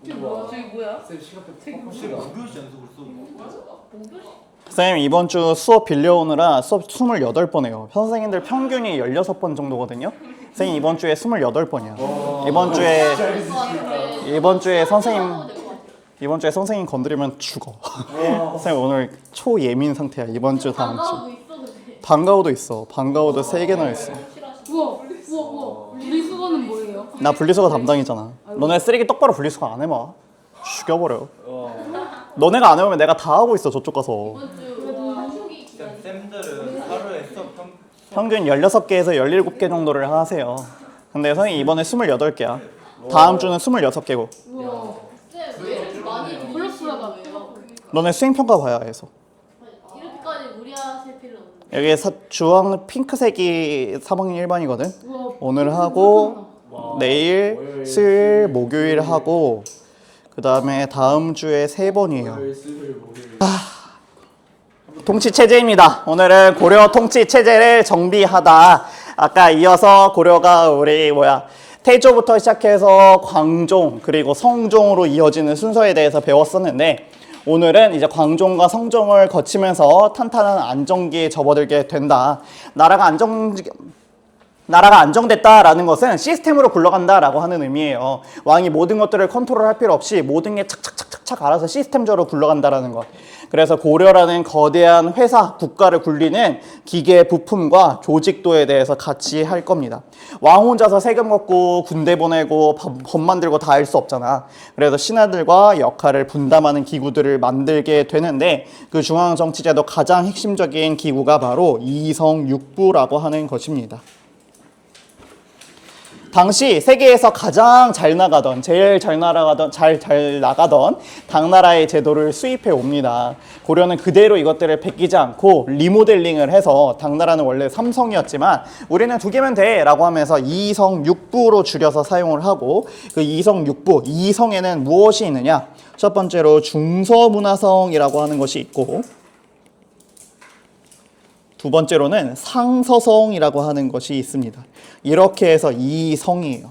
저기 뭐야? 쌤 시간표 쌤 무교시 연속으로 써. 맞아? 선생님 이번 주 수업 빌려오느라 수업 28번 해요. 선생님들 평균이 16번 정도거든요. 선생님 이번 주에 28번이야. 이번 주에 선생님 건드리면 죽어. 선생님 오늘 초예민 상태야. 이번 주 다음 주. 방과후도 있어. 방과후도 3개나 있어. 우와. 분리수거는 뭐예요? 나 분리수거 담당이잖아. 너네 쓰레기 똑바로 분리수거 안 해봐. 죽여버려. 너네가 안 해보면 내가 다 하고 있어. 저쪽 가서. 쌤들은 하루에 수업 평균 16개에서 17개 정도를 하세요. 근데 선생님 이번에 28개야. 다음 주는 26개고. 우와. 왜 이렇게 많이 플러스가 왜요? 너네 수행평가 봐야 해서. 이렇게까지 무리하실 필요 없는데. 여기 주황 핑크색이 3학년 1반이거든. 우와. 오늘 하고 내일 수요일 목요일 하고 그 다음에 다음 주에 3번이에요. 통치체제입니다. 오늘은 고려 통치체제를 정비하다. 아까 이어서 고려가 우리 태조부터 시작해서 광종 그리고 성종으로 이어지는 순서에 대해서 배웠었는데 오늘은 이제 광종과 성종을 거치면서 탄탄한 안정기에 접어들게 된다. 나라가 안정됐다라는 것은 시스템으로 굴러간다라고 하는 의미예요. 왕이 모든 것들을 컨트롤할 필요 없이 모든 게 착착착착 알아서 시스템적으로 굴러간다라는 것. 그래서 고려라는 거대한 회사, 국가를 굴리는 기계 부품과 조직도에 대해서 같이 할 겁니다. 왕 혼자서 세금 걷고 군대 보내고 법 만들고 다 할 수 없잖아. 그래서 신하들과 역할을 분담하는 기구들을 만들게 되는데 그 중앙정치제도 가장 핵심적인 기구가 바로 이성육부라고 하는 것입니다. 당시 세계에서 가장 제일 잘 나가던 당나라의 제도를 수입해 옵니다. 고려는 그대로 이것들을 베끼지 않고 리모델링을 해서 당나라는 원래 삼성이었지만 우리는 2개면 돼 라고 하면서 이성육부로 줄여서 사용을 하고 그 이성육부, 이성에는 무엇이 있느냐? 첫 번째로 중서문화성이라고 하는 것이 있고 두 번째로는 상서성이라고 하는 것이 있습니다. 이렇게 해서 이 성이에요.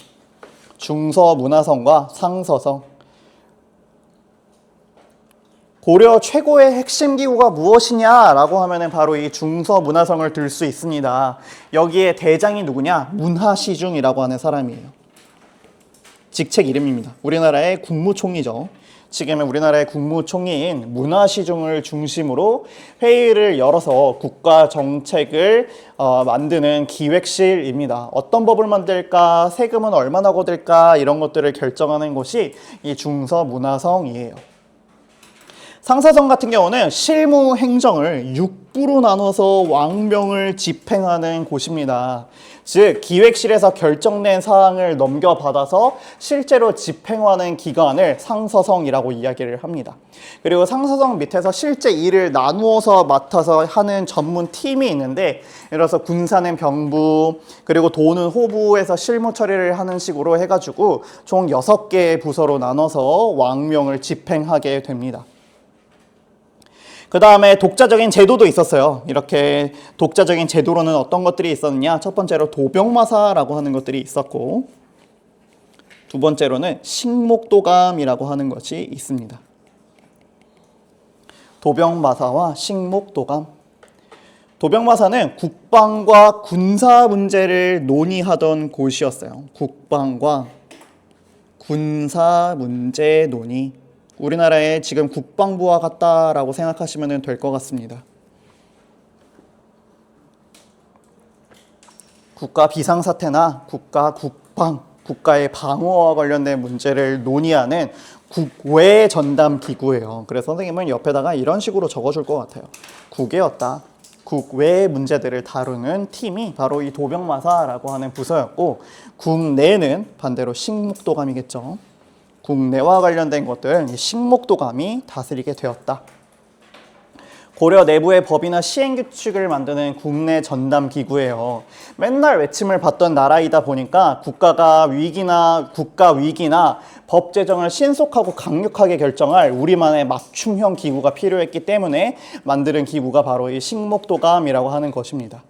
중서문화성과 상서성. 고려 최고의 핵심 기구가 무엇이냐라고 하면은 바로 이 중서문화성을 들 수 있습니다. 여기에 대장이 누구냐? 문하시중이라고 하는 사람이에요. 직책 이름입니다. 우리나라의 국무총리죠. 지금은 우리나라의 국무총리인 문하시중을 중심으로 회의를 열어서 국가 정책을 만드는 기획실입니다. 어떤 법을 만들까, 세금은 얼마나 거둘까 이런 것들을 결정하는 곳이 이 중서문화성이에요. 상서성 같은 경우는 실무 행정을 6부로 나눠서 왕명을 집행하는 곳입니다. 즉 기획실에서 결정된 사항을 넘겨받아서 실제로 집행하는 기관을 상서성이라고 이야기를 합니다. 그리고 상서성 밑에서 실제 일을 나누어서 맡아서 하는 전문 팀이 있는데 예를 들어서 군사는 병부 그리고 도는 호부에서 실무 처리를 하는 식으로 해가지고 총 6개의 부서로 나눠서 왕명을 집행하게 됩니다. 그 다음에 독자적인 제도도 있었어요. 이렇게 독자적인 제도로는 어떤 것들이 있었느냐? 첫 번째로 도병마사라고 하는 것들이 있었고 두 번째로는 식목도감이라고 하는 것이 있습니다. 도병마사와 식목도감. 도병마사는 국방과 군사 문제를 논의하던 곳이었어요. 국방과 군사 문제 논의. 우리나라의 지금 국방부와 같다라고 생각하시면 될 것 같습니다. 국가 비상사태나 국가 국방, 국가의 방어와 관련된 문제를 논의하는 국외 전담 기구예요. 그래서 선생님은 옆에다가 이런 식으로 적어줄 것 같아요. 국외였다. 국외 문제들을 다루는 팀이 바로 이 도병마사라고 하는 부서였고 국내는 반대로 식목도감이겠죠. 국내와 관련된 것들 식목도감이 다스리게 되었다. 고려 내부의 법이나 시행규칙을 만드는 국내 전담 기구예요. 맨날 외침을 받던 나라이다 보니까 국가 위기나 법 제정을 신속하고 강력하게 결정할 우리만의 맞춤형 기구가 필요했기 때문에 만드는 기구가 바로 이 식목도감이라고 하는 것입니다.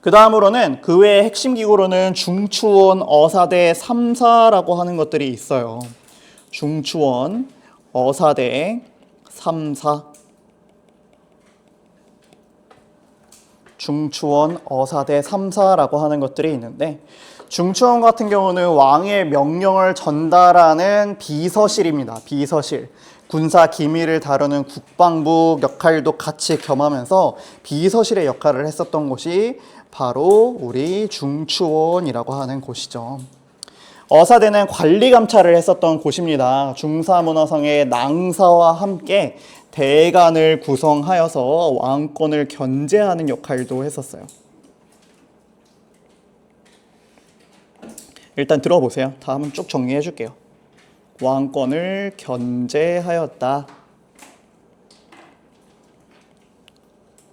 그 다음으로는 그 외의 핵심 기구로는 중추원, 어사대, 삼사라고 하는 것들이 있어요. 중추원, 어사대, 삼사. 중추원, 어사대, 삼사라고 하는 것들이 있는데 중추원 같은 경우는 왕의 명령을 전달하는 비서실입니다. 비서실. 군사 기밀을 다루는 국방부 역할도 같이 겸하면서 비서실의 역할을 했었던 곳이 바로 우리 중추원이라고 하는 곳이죠. 어사대는 관리 감찰을 했었던 곳입니다. 중사문화성의 낭사와 함께 대간을 구성하여서 왕권을 견제하는 역할도 했었어요. 일단 들어보세요. 다음은 쭉 정리해 줄게요. 왕권을 견제하였다.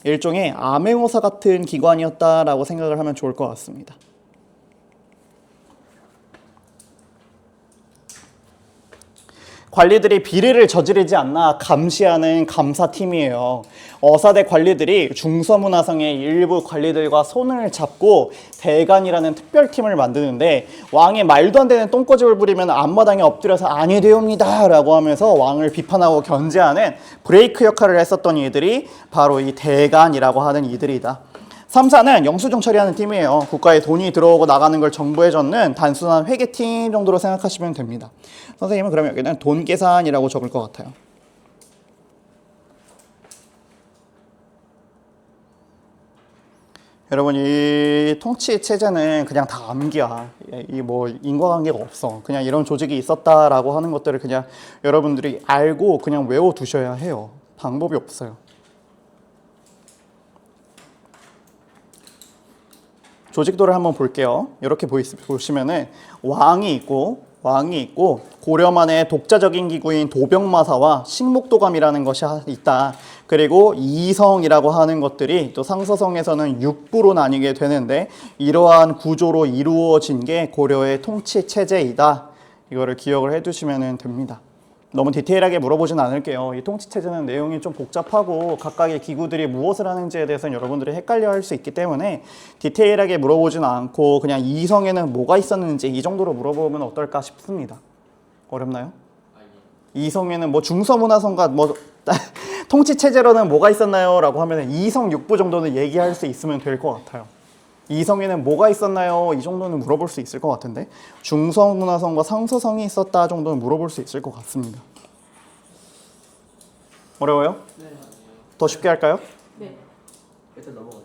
일종의 암행어사 같은 기관이었다라고 생각을 하면 좋을 것 같습니다. 관리들이 비리를 저지르지 않나 감시하는 감사팀이에요. 어사대 관리들이 중서문화성의 일부 관리들과 손을 잡고 대간이라는 특별팀을 만드는데 왕이 말도 안 되는 똥꼬집을 부리면 앞마당에 엎드려서 아니되옵니다 라고 하면서 왕을 비판하고 견제하는 브레이크 역할을 했었던 이들이 바로 이 대간이라고 하는 이들이다. 3사는 영수증 처리하는 팀이에요. 국가에 돈이 들어오고 나가는 걸 정보해줬는 단순한 회계팀 정도로 생각하시면 됩니다. 선생님은 그러면 여기는 돈 계산이라고 적을 것 같아요. 여러분 이 통치 체제는 그냥 다 암기야. 이 뭐 인과관계가 없어. 그냥 이런 조직이 있었다라고 하는 것들을 그냥 여러분들이 알고 그냥 외워두셔야 해요. 방법이 없어요. 조직도를 한번 볼게요. 이렇게 보시면은 왕이 있고 고려만의 독자적인 기구인 도병마사와 식목도감이라는 것이 있다. 그리고 이성이라고 하는 것들이 또 상서성에서는 6부로 나뉘게 되는데 이러한 구조로 이루어진 게 고려의 통치 체제이다. 이거를 기억을 해두시면 됩니다. 너무 디테일하게 물어보진 않을게요. 이 통치체제는 내용이 좀 복잡하고 각각의 기구들이 무엇을 하는지에 대해서는 여러분들이 헷갈려할 수 있기 때문에 디테일하게 물어보진 않고 그냥 이성에는 뭐가 있었는지 이 정도로 물어보면 어떨까 싶습니다. 어렵나요? 이성에는 뭐 중서문화성과 뭐 통치체제로는 뭐가 있었나요? 라고 하면 이성 6부 정도는 얘기할 수 있으면 될 것 같아요. 이성에는 뭐가 있었나요? 이 정도는 물어볼 수 있을 것 같은데 중서문화성과 상서성이 있었다 정도는 물어볼 수 있을 것 같습니다. 어려워요? 네. 더 쉽게 할까요? 네. 일단 넘어가죠.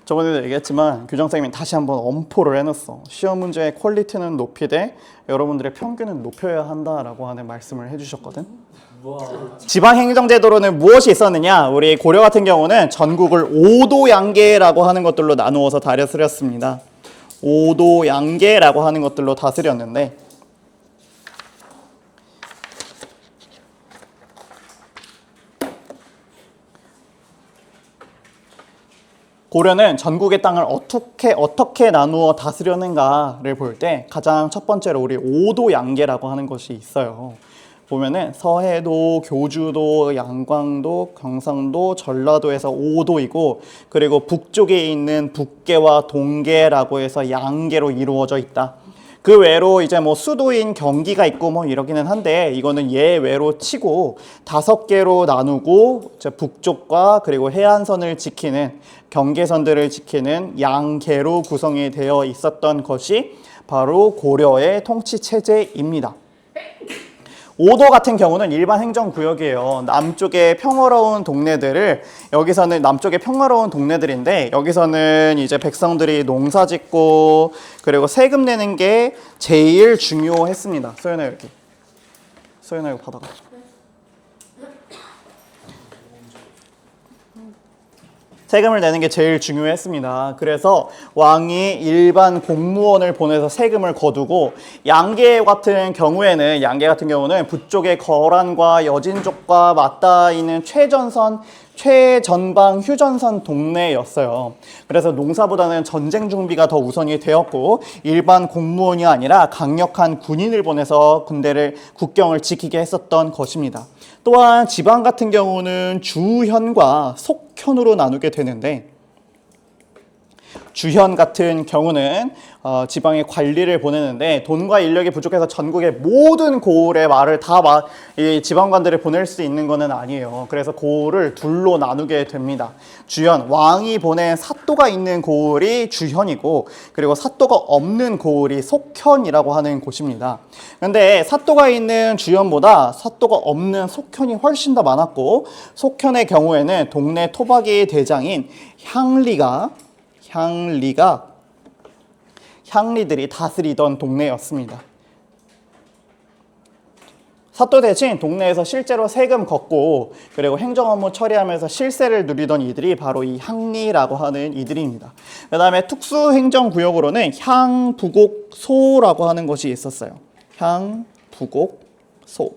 저번에도 얘기했지만 교장선생님이 다시 한번 엄포를 해놨어. 시험 문제의 퀄리티는 높이되 여러분들의 평균은 높여야 한다라고 하는 말씀을 해주셨거든. 지방행정제도로는 무엇이 있었느냐? 우리 고려 같은 경우는 전국을 5도 양계라고 하는 것들로 나누어서 다스렸습니다. 5도 양계라고 하는 것들로 다스렸는데 고려는 전국의 땅을 어떻게 나누어 다스렸는가를 볼 때 가장 첫 번째로 우리 5도 양계라고 하는 것이 있어요. 보면은 서해도, 교주도, 양광도, 경상도, 전라도에서 5도이고 그리고 북쪽에 있는 북계와 동계라고 해서 양계로 이루어져 있다. 그 외로 이제 뭐 수도인 경기가 있고 뭐 이러기는 한데 이거는 예외로 치고 5개로 나누고 북쪽과 그리고 해안선을 지키는 경계선들을 지키는 양계로 구성이 되어 있었던 것이 바로 고려의 통치 체제입니다. 5도 같은 경우는 일반 행정구역이에요. 남쪽의 평화로운 동네들을 여기서는 남쪽의 평화로운 동네들인데 여기서는 이제 백성들이 농사 짓고 그리고 세금 내는 게 제일 중요했습니다. 소연아 여기. 소연아 이거 받아가. 세금을 내는 게 제일 중요했습니다. 그래서 왕이 일반 공무원을 보내서 세금을 거두고 양계 같은 경우는 북쪽의 거란과 여진족과 맞닿아 있는 최전선 최전방 휴전선 동네였어요. 그래서 농사보다는 전쟁 준비가 더 우선이 되었고 일반 공무원이 아니라 강력한 군인을 보내서 국경을 지키게 했었던 것입니다. 또한 지방 같은 경우는 주현과 속현으로 나누게 되는데 주현 같은 경우는 지방에 관리를 보내는데 돈과 인력이 부족해서 전국의 모든 고을의 말을 다 이 지방관들을 보낼 수 있는 것은 아니에요. 그래서 고을을 둘로 나누게 됩니다. 주현, 왕이 보낸 사또가 있는 고을이 주현이고 그리고 사또가 없는 고을이 속현이라고 하는 곳입니다. 그런데 사또가 있는 주현보다 사또가 없는 속현이 훨씬 더 많았고 속현의 경우에는 동네 토박이 대장인 향리들이 다스리던 동네였습니다. 사또 대신 동네에서 실제로 세금 걷고 그리고 행정 업무 처리하면서 실세를 누리던 이들이 바로 이 향리라고 하는 이들입니다. 그 다음에 특수행정구역으로는 향부곡소라고 하는 것이 있었어요. 향부곡소.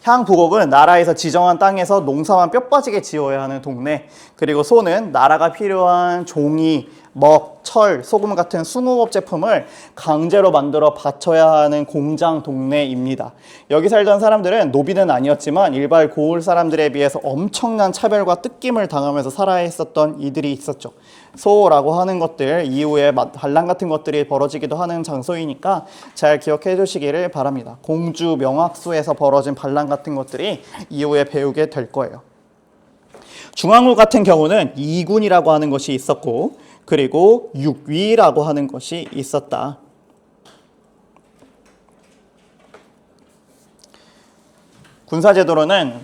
향부곡은 나라에서 지정한 땅에서 농사만 뼈 빠지게 지어야 하는 동네, 그리고 소는 나라가 필요한 종이, 먹, 철, 소금 같은 숭어업 제품을 강제로 만들어 바쳐야 하는 공장 동네입니다. 여기 살던 사람들은 노비는 아니었지만 일반 고을 사람들에 비해서 엄청난 차별과 뜯김을 당하면서 살아야 했었던 이들이 있었죠. 소라고 하는 것들, 이후에 반란 같은 것들이 벌어지기도 하는 장소이니까 잘 기억해 주시기를 바랍니다. 공주 명학수에서 벌어진 반란 같은 것들이 이후에 배우게 될 거예요. 중앙국 같은 경우는 이군이라고 하는 것이 있었고 그리고 육위라고 하는 것이 있었다. 군사제도로는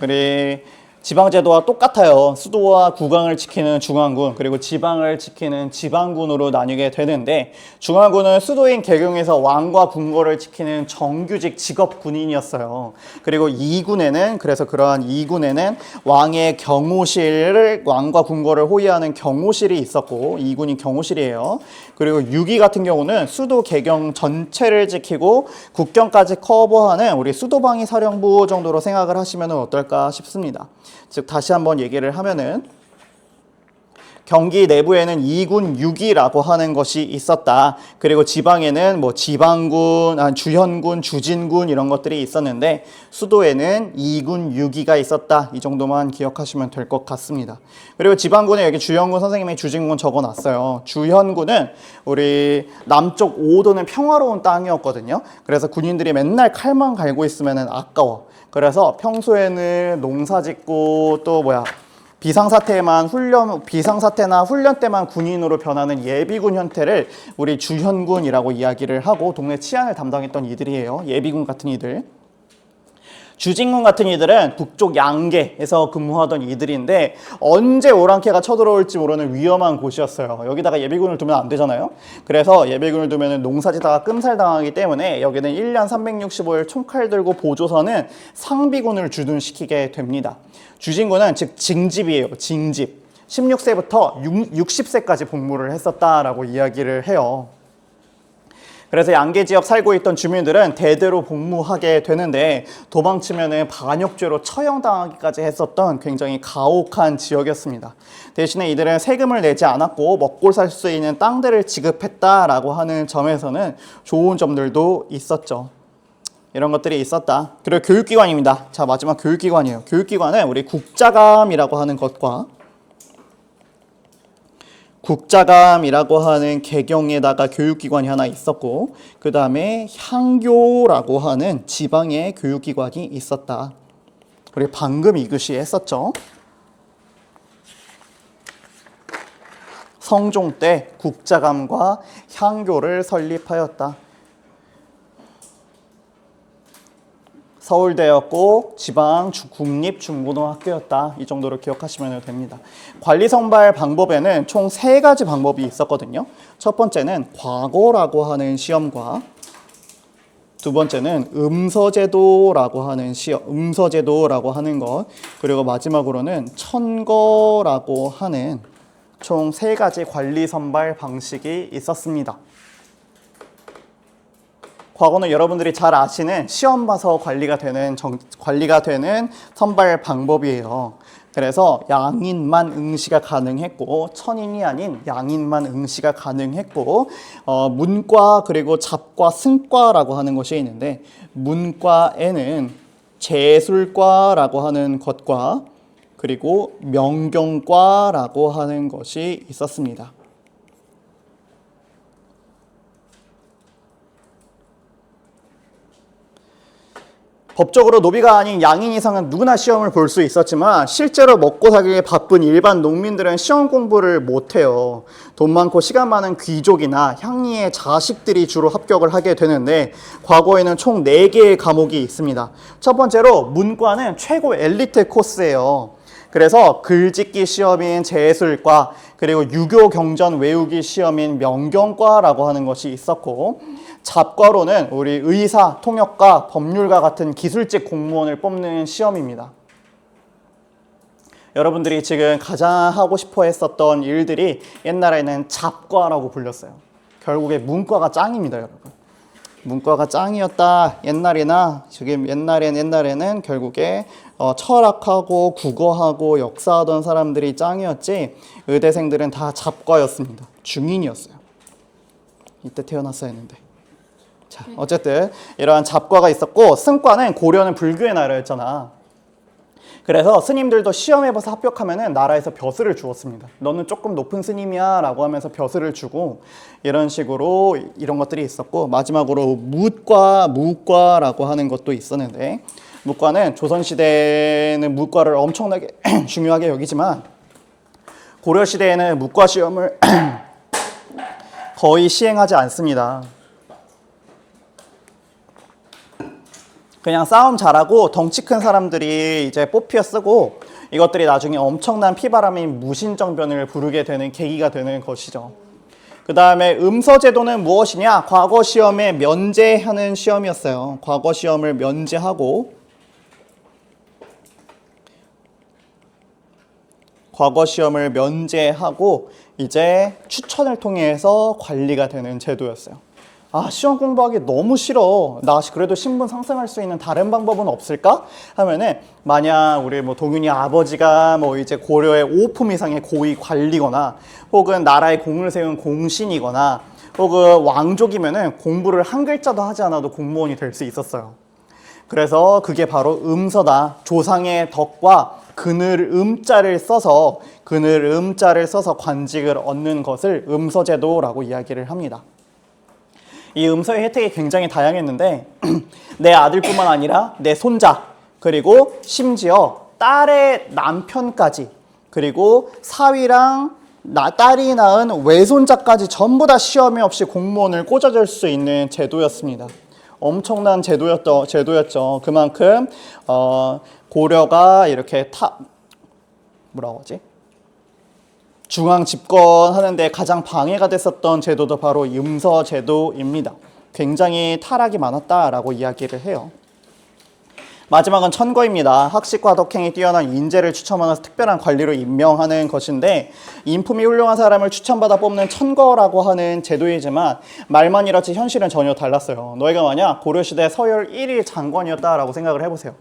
지방제도와 똑같아요. 수도와 국왕을 지키는 중앙군, 그리고 지방을 지키는 지방군으로 나뉘게 되는데 중앙군은 수도인 개경에서 왕과 궁궐을 지키는 정규직 직업 군인이었어요. 그리고 그래서 그러한 이군에는 왕의 경호실을, 왕과 궁궐을 호위하는 경호실이 있었고 이군이 경호실이에요. 그리고 6위 같은 경우는 수도 개경 전체를 지키고 국경까지 커버하는 우리 수도방위 사령부 정도로 생각을 하시면 어떨까 싶습니다. 즉 다시 한번 얘기를 하면은 경기 내부에는 2군 6위라고 하는 것이 있었다. 그리고 지방에는 지방군, 주현군, 주진군 이런 것들이 있었는데 수도에는 2군 6위가 있었다. 이 정도만 기억하시면 될 것 같습니다. 그리고 지방군에 여기 주현군 선생님이 주진군 적어놨어요. 주현군은 우리 남쪽 5도는 평화로운 땅이었거든요. 그래서 군인들이 맨날 칼만 갈고 있으면 아까워. 그래서 평소에는 농사 짓고 비상사태나 훈련 때만 군인으로 변하는 예비군 형태를 우리 주현군이라고 이야기를 하고 동네 치안을 담당했던 이들이에요. 예비군 같은 이들. 주진군 같은 이들은 북쪽 양계에서 근무하던 이들인데 언제 오랑캐가 쳐들어올지 모르는 위험한 곳이었어요. 여기다가 예비군을 두면 안 되잖아요. 그래서 예비군을 두면 농사지다가 끔살당하기 때문에 여기는 1년 365일 총칼 들고 보조선은 상비군을 주둔시키게 됩니다. 주진군은 즉 징집이에요. 징집. 16세부터 60세까지 복무를 했었다라고 이야기를 해요. 그래서 양계 지역 살고 있던 주민들은 대대로 복무하게 되는데 도망치면은 반역죄로 처형당하기까지 했었던 굉장히 가혹한 지역이었습니다. 대신에 이들은 세금을 내지 않았고 먹고 살 수 있는 땅들을 지급했다라고 하는 점에서는 좋은 점들도 있었죠. 이런 것들이 있었다. 그리고 교육기관입니다. 자, 마지막 교육기관이에요. 교육기관은 우리 국자감이라고 하는 것과 국자감이라고 하는 개경에다가 교육기관이 하나 있었고 그 다음에 향교라고 하는 지방의 교육기관이 있었다. 우리 방금 이것이 했었죠. 성종 때 국자감과 향교를 설립하였다. 서울대였고 지방 국립중고등학교였다. 이 정도로 기억하시면 됩니다. 관리 선발 방법에는 총 3가지 방법이 있었거든요. 첫 번째는 과거라고 하는 시험과 두 번째는 음서제도라고 하는 것, 그리고 마지막으로는 천거라고 하는 총 3가지 관리 선발 방식이 있었습니다. 과거는 여러분들이 잘 아시는 시험 봐서 관리가 되는 선발 방법이에요. 그래서 양인만 응시가 가능했고 천인이 아닌 양인만 응시가 가능했고 문과 그리고 잡과 승과라고 하는 것이 있는데 문과에는 제술과라고 하는 것과 그리고 명경과라고 하는 것이 있었습니다. 법적으로 노비가 아닌 양인 이상은 누구나 시험을 볼 수 있었지만 실제로 먹고 살기에 바쁜 일반 농민들은 시험 공부를 못해요. 돈 많고 시간 많은 귀족이나 향리의 자식들이 주로 합격을 하게 되는데 과거에는 총 4개의 과목이 있습니다. 첫 번째로 문과는 최고 엘리트 코스예요. 그래서 글짓기 시험인 제술과 그리고 유교 경전 외우기 시험인 명경과라고 하는 것이 있었고 잡과로는 우리 의사, 통역과 법률가 같은 기술직 공무원을 뽑는 시험입니다. 여러분들이 지금 가장 하고 싶어 했었던 일들이 옛날에는 잡과라고 불렸어요. 결국에 문과가 짱입니다, 여러분. 문과가 짱이었다. 옛날이나 지금 옛날에는 결국에 철학하고 국어하고 역사하던 사람들이 짱이었지 의대생들은 다 잡과였습니다. 중인이었어요. 이때 태어났어야 했는데. 자, 어쨌든 이러한 잡과가 있었고 승과는 고려는 불교의 나라였잖아. 그래서 스님들도 시험에 봐서 합격하면은 나라에서 벼슬을 주었습니다. 너는 조금 높은 스님이야 라고 하면서 벼슬을 주고 이런 식으로 이런 것들이 있었고 마지막으로 무과라고 하는 것도 있었는데 무과는 조선시대에는 무과를 엄청나게 중요하게 여기지만 고려시대에는 무과 시험을 거의 시행하지 않습니다. 그냥 싸움 잘하고 덩치 큰 사람들이 이제 뽑혀 쓰고 이것들이 나중에 엄청난 피바람인 무신정변을 부르게 되는 계기가 되는 것이죠. 그 다음에 음서제도는 무엇이냐? 과거 시험에 면제하는 시험이었어요. 과거 시험을 면제하고 이제 추천을 통해서 관리가 되는 제도였어요. 아, 시험 공부하기 너무 싫어. 나 그래도 신분 상승할 수 있는 다른 방법은 없을까? 하면은 만약 우리 뭐 동윤이 아버지가 뭐 이제 고려의 5품 이상의 고위 관리거나 혹은 나라에 공을 세운 공신이거나 혹은 왕족이면은 공부를 한 글자도 하지 않아도 공무원이 될 수 있었어요. 그래서 그게 바로 음서다. 조상의 덕과 그늘 음자를 써서 관직을 얻는 것을 음서제도라고 이야기를 합니다. 이 음서의 혜택이 굉장히 다양했는데 내 아들뿐만 아니라 내 손자 그리고 심지어 딸의 남편까지 그리고 사위랑 딸이 낳은 외손자까지 전부 다 시험에 없이 공무원을 꽂아줄 수 있는 제도였습니다. 엄청난 제도였죠. 그만큼 고려가 이렇게 중앙 집권하는데 가장 방해가 됐었던 제도도 바로 음서 제도입니다. 굉장히 타락이 많았다라고 이야기를 해요. 마지막은 천거입니다. 학식과 덕행이 뛰어난 인재를 추첨하는 특별한 관리로 임명하는 것인데 인품이 훌륭한 사람을 추천받아 뽑는 천거라고 하는 제도이지만 말만 이렇지 현실은 전혀 달랐어요. 너희가 만약 고려시대 서열 1위 장관이었다라고 생각을 해보세요.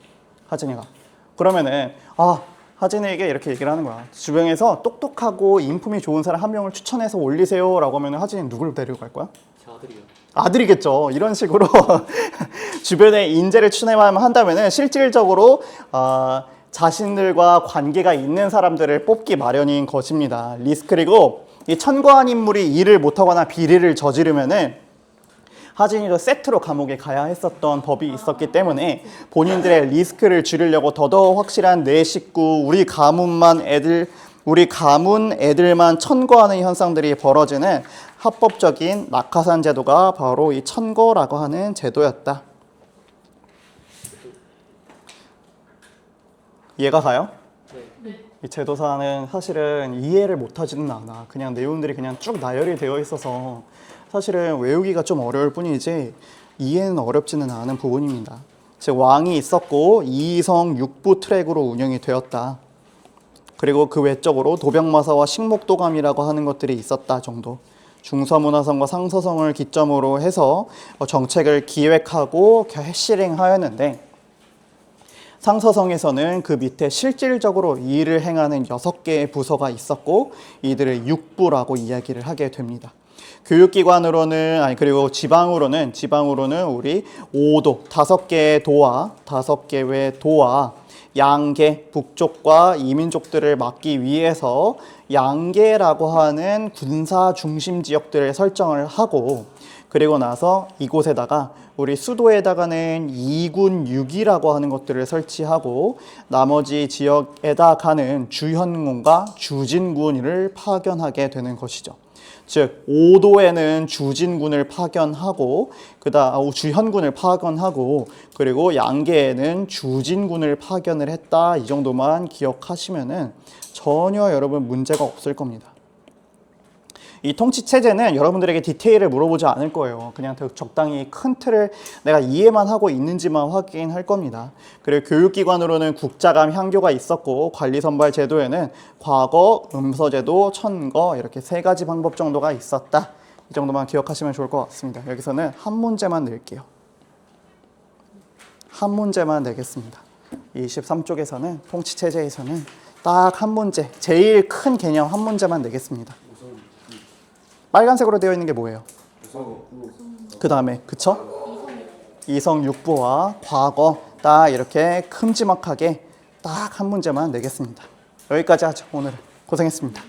하진이가. 그러면은 하진이에게 이렇게 얘기를 하는 거야. 주변에서 똑똑하고 인품이 좋은 사람 한 명을 추천해서 올리세요 라고 하면 하진이는 누굴 데리고 갈 거야? 제 아들이요. 아들이겠죠. 이런 식으로 주변에 인재를 추천해야만 한다면 실질적으로 자신들과 관계가 있는 사람들을 뽑기 마련인 것입니다. 그리고 이 천거한 인물이 일을 못하거나 비리를 저지르면은 하진이도 세트로 감옥에 가야 했었던 법이 있었기 때문에 본인들의 리스크를 줄이려고 더더욱 확실한 내 식구, 우리 가문 애들만 천거하는 현상들이 벌어지는 합법적인 낙하산 제도가 바로 이 천거라고 하는 제도였다. 이해가 가요? 네. 이 제도사는 사실은 이해를 못하지는 않아. 그냥 내용들이 그냥 쭉 나열이 되어 있어서 사실은 외우기가 좀 어려울 뿐이지 이해는 어렵지는 않은 부분입니다. 즉 왕이 있었고 이성 육부 트랙으로 운영이 되었다. 그리고 그 외적으로 도병마사와 식목도감이라고 하는 것들이 있었다 정도. 중서문화성과 상서성을 기점으로 해서 정책을 기획하고 실행하였는데 상서성에서는 그 밑에 실질적으로 일을 행하는 6개의 부서가 있었고 이들을 육부라고 이야기를 하게 됩니다. 교육기관으로는 그리고 지방으로는 우리 5도 5개의 도와 5개의 도와 양계 북쪽과 이민족들을 막기 위해서 양계라고 하는 군사 중심 지역들을 설정을 하고 그리고 나서 이곳에다가 우리 수도에다가는 2군 6이라고 하는 것들을 설치하고 나머지 지역에다가는 주현군과 주진군을 파견하게 되는 것이죠. 즉 5도에는 주진군을 파견하고 주현군을 파견하고 그리고 양계에는 주진군을 파견을 했다. 이 정도만 기억하시면은 전혀 여러분 문제가 없을 겁니다. 이 통치 체제는 여러분들에게 디테일을 물어보지 않을 거예요. 그냥 적당히 큰 틀을 내가 이해만 하고 있는지만 확인할 겁니다. 그리고 교육기관으로는 국자감 향교가 있었고 관리선발 제도에는 과거, 음서제도, 천거 이렇게 3가지 방법 정도가 있었다. 이 정도만 기억하시면 좋을 것 같습니다. 여기서는 한 문제만 낼게요. 한 문제만 내겠습니다. 23쪽에서는 통치 체제에서는 딱 한 문제, 제일 큰 개념 한 문제만 내겠습니다. 빨간색으로 되어 있는 게 뭐예요? 그 다음에 그쵸? 이성육부와 과거 딱 이렇게 큼지막하게 딱 한 문제만 내겠습니다. 여기까지 하죠. 오늘은 고생했습니다.